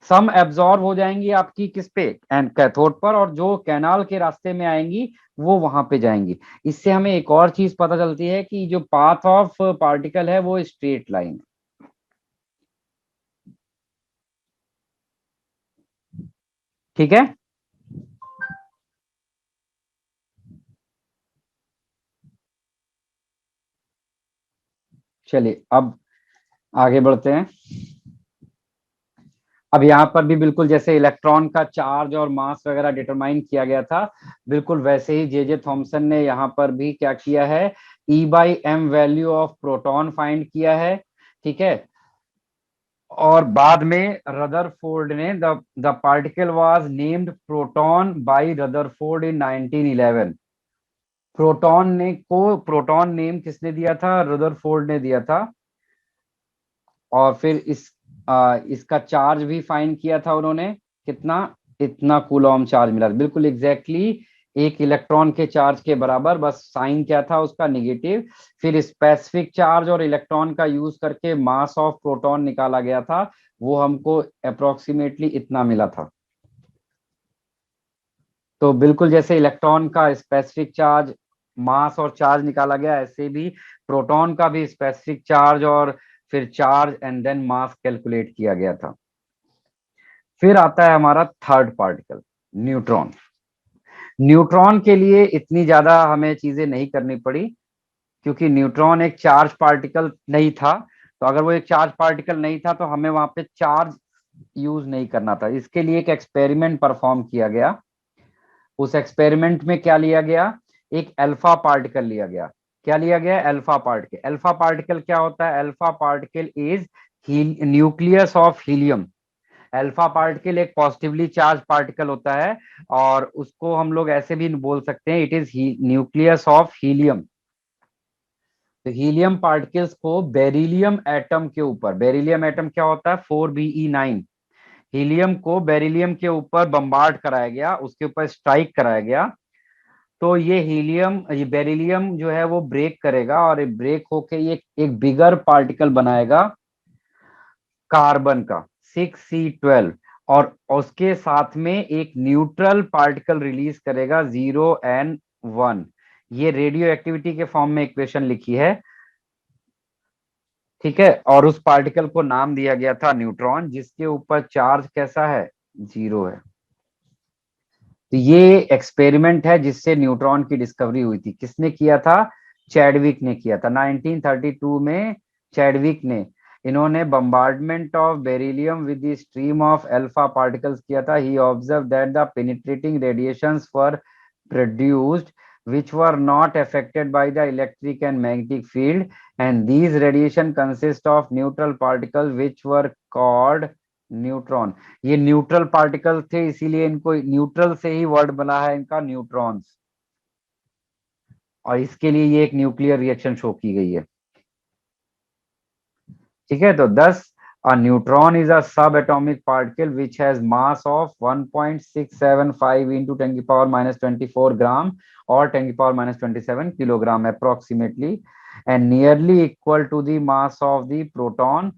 सम एब्जॉर्ब हो जाएंगी आपकी किस पे, एंड कैथोड पर, और जो कैनाल के रास्ते में आएंगी वो वहां पे जाएंगी। इससे हमें एक और चीज पता चलती है कि जो पाथ ऑफ पार्टिकल है वो स्ट्रेट लाइन। ठीक है? चलिए अब आगे बढ़ते हैं। अब यहाँ पर भी बिल्कुल जैसे इलेक्ट्रॉन का चार्ज और मास वगैरह डिटरमाइन किया गया था, बिल्कुल वैसे ही जे थॉमसन ने यहाँ पर भी क्या किया है, E/m value of proton find किया है। ठीक है? और बाद में रदरफोर्ड ने the particle was named proton by Rutherford in 1911। Proton name किसने दिया था? रदरफोर्ड ने दिया था। और फिर इसका चार्ज भी फाइंड किया था उन्होंने, कितना? इतना कूलॉम चार्ज मिला, बिल्कुल एग्जैक्टली एक इलेक्ट्रॉन के चार्ज के बराबर, बस साइन क्या था उसका? निगेटिव। फिर स्पेसिफिक चार्ज और इलेक्ट्रॉन का यूज करके मास ऑफ प्रोटॉन निकाला गया था, वो हमको अप्रोक्सीमेटली इतना मिला था। तो बिल्कुल जैसे इलेक्ट्रॉन का स्पेसिफिक चार्ज, मास और चार्ज निकाला गया, ऐसे भी प्रोटॉन का भी स्पेसिफिक चार्ज और फिर charge and then mass calculate किया गया था। फिर आता है हमारा थर्ड पार्टिकल, न्यूट्रॉन। न्यूट्रॉन के लिए इतनी ज्यादा हमें चीजें नहीं करनी पड़ी क्योंकि न्यूट्रॉन एक चार्ज पार्टिकल नहीं था। तो अगर वो एक चार्ज पार्टिकल नहीं था तो हमें वहां पे चार्ज यूज नहीं करना था। इसके लिए एक एक्सपेरिमेंट परफॉर्म किया गया। उस एक्सपेरिमेंट में क्या लिया गया? एक अल्फा पार्टिकल लिया गया। क्या लिया गया? Alpha particle. अल्फा पार्टिकल क्या होता है? Alpha particle is nucleus of helium. Alpha particle एक पॉजिटिवली चार्ज पार्टिकल होता है और उसको हम लोग ऐसे भी बोल सकते हैं, it is nucleus of helium. तो हीलियम पार्टिकल्स को बेरिलियम एटम के ऊपर, बेरिलियम एटम क्या होता है? 4Be9। हीलियम को बेरिलियम के ऊपर बम्बार्ड कराया गया, उसके ऊपर स्ट्राइक कराया गया, तो ये बेरिलियम जो है वो ब्रेक करेगा और ब्रेक होके ये एक बिगर पार्टिकल बनाएगा कार्बन का 6C12, और उसके साथ में एक न्यूट्रल पार्टिकल रिलीज करेगा 0N1। ये रेडियो एक्टिविटी के फॉर्म में इक्वेशन लिखी है, ठीक है। और उस पार्टिकल को नाम दिया गया था न्यूट्रॉन, जिसके ऊपर चार्ज कैसा है, 0 है। तो ये एक्सपेरिमेंट है जिससे न्यूट्रॉन की डिस्कवरी हुई थी। किसने किया था, चैडविक ने किया था 1932 में। चैडविक ने, इन्होंने bombardment of beryllium with the stream of alpha particles किया था। He observe that the penetrating radiations were produced which were not affected by the electric and magnetic field, and these radiation consist of neutral particles which were called neutron. ये neutral particle थे, इसीलिए इनको neutral से ही word बना है इनका neutrons, और इसके लिए ये एक न्यूक्लियर रिएक्शन शो की गई है, ठीक है। तो 10 a neutron is a subatomic particle which has mass of 1.675 into 10 to the power minus 24 gram or 10 to the power minus 27 kilogram approximately, and nearly equal to the mass of the proton,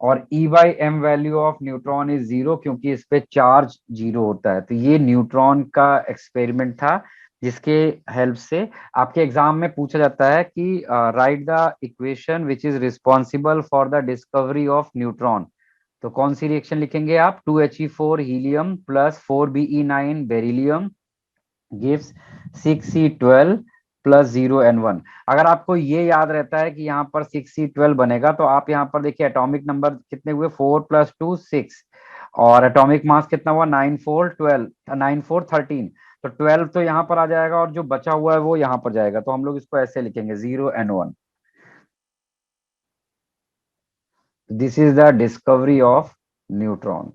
और E/m value of neutron is 0 क्योंकि इस पे charge 0 होता है। तो ये neutron का experiment था जिसके हेल्प से आपके एग्जाम में पूछा जाता है कि right the equation which is responsible for the discovery of neutron. तो कौन सी रिएक्शन लिखेंगे आप, 2He4 helium plus 4Be9 beryllium gives 6C12 plus 0N1। अगर आपको ये याद रहता है कि यहाँ पर 6C12 बनेगा, तो आप यहाँ पर देखिए एटॉमिक नंबर कितने हुए, 4 + 2 6, और एटॉमिक मास कितना हुआ, 9 4 12, 9 4 13। तो 12 तो यहाँ पर आ जाएगा और जो बचा हुआ है वो यहाँ पर जाएगा, तो हम लोग इसको ऐसे लिखेंगे 0N1। This is the discovery of neutron.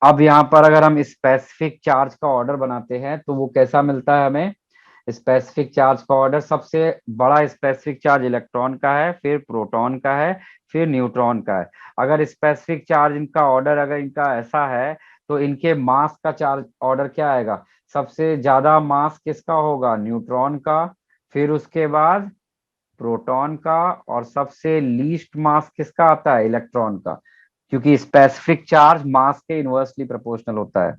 अब यहाँ पर अगर हम स्पेसिफिक चार्ज का ऑर्डर बनाते हैं तो वो कैसा मिलता है हमें, स्पेसिफिक चार्ज का ऑर्डर, सबसे बड़ा स्पेसिफिक चार्ज इलेक्ट्रॉन का है, फिर प्रोटॉन का है, फिर न्यूट्रॉन का है। अगर स्पेसिफिक चार्ज इनका ऑर्डर अगर इनका ऐसा है तो इनके मास का चार्ज ऑर्डर क्या आएगा, सबसे ज्यादा मास किसका होगा, न्यूट्रॉन का, फिर उसके बाद प्रोटॉन का, और सबसे लीस्ट मास किसका आता है, इलेक्ट्रॉन का, क्योंकि स्पेसिफिक चार्ज मास के इनवर्सली प्रोपोर्शनल होता है।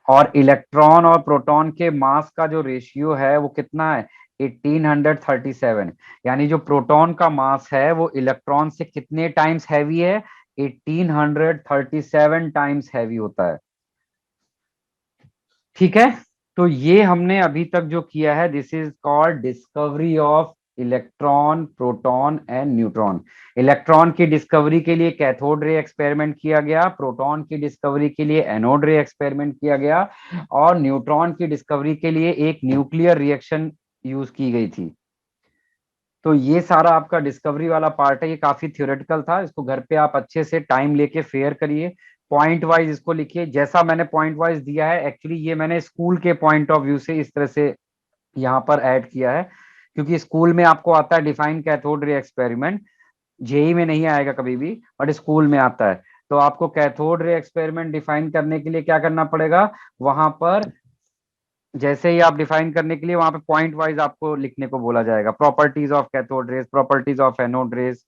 और इलेक्ट्रॉन और प्रोटॉन के मास का जो रेशियो है वो कितना है, 1837। यानी जो प्रोटॉन का मास है वो इलेक्ट्रॉन से कितने टाइम्स हैवी है, 1837 टाइम्स हैवी होता है, ठीक है। तो ये हमने अभी तक जो किया है, this is called discovery of electron, proton and neutron. Electron की डिस्कवरी के लिए कैथोड रे एक्सपेरिमेंट किया गया, प्रोटॉन की डिस्कवरी के लिए एनोड रे एक्सपेरिमेंट किया गया, और न्यूट्रॉन की डिस्कवरी के लिए एक न्यूक्लियर रिएक्शन यूज की गई थी। तो ये सारा आपका डिस्कवरी वाला पार्ट है, ये काफी थ्योरेटिकल था, इसको घर पे आप अच्छे से टाइम लेके फेयर करिए, पॉइंट वाइज इसको लिखिए। जैसा मैंने पॉइंट वाइज दिया है, एक्चुअली ये मैंने स्कूल के पॉइंट ऑफ व्यू से इस तरह से यहाँ पर ऐड किया है, क्योंकि स्कूल में आपको आता है define cathode ray experiment, JEE में नहीं आएगा कभी भी, बट स्कूल में आता है। तो आपको कैथोड रे एक्सपेरिमेंट डिफाइन करने के लिए क्या करना पड़ेगा, वहां पर जैसे ही आप डिफाइन करने के लिए वहां पे पॉइंट वाइज आपको लिखने को बोला जाएगा, properties of cathode raise, properties of anode raise,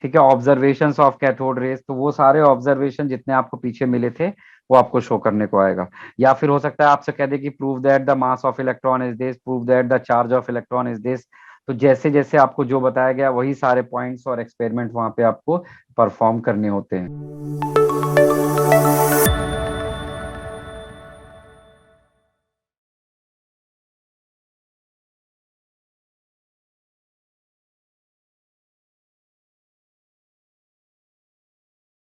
ठीक है, ऑब्जर्वेशंस ऑफ कैथोड रेज। तो वो सारे ऑब्जर्वेशन जितने आपको पीछे मिले थे वो आपको शो करने को आएगा। या फिर हो सकता है आपसे कह दे कि prove that the mass of electron is this, prove that the charge of electron is this. तो जैसे जैसे आपको जो बताया गया वही सारे पॉइंट्स और एक्सपेरिमेंट वहां पे आपको परफॉर्म करने होते हैं।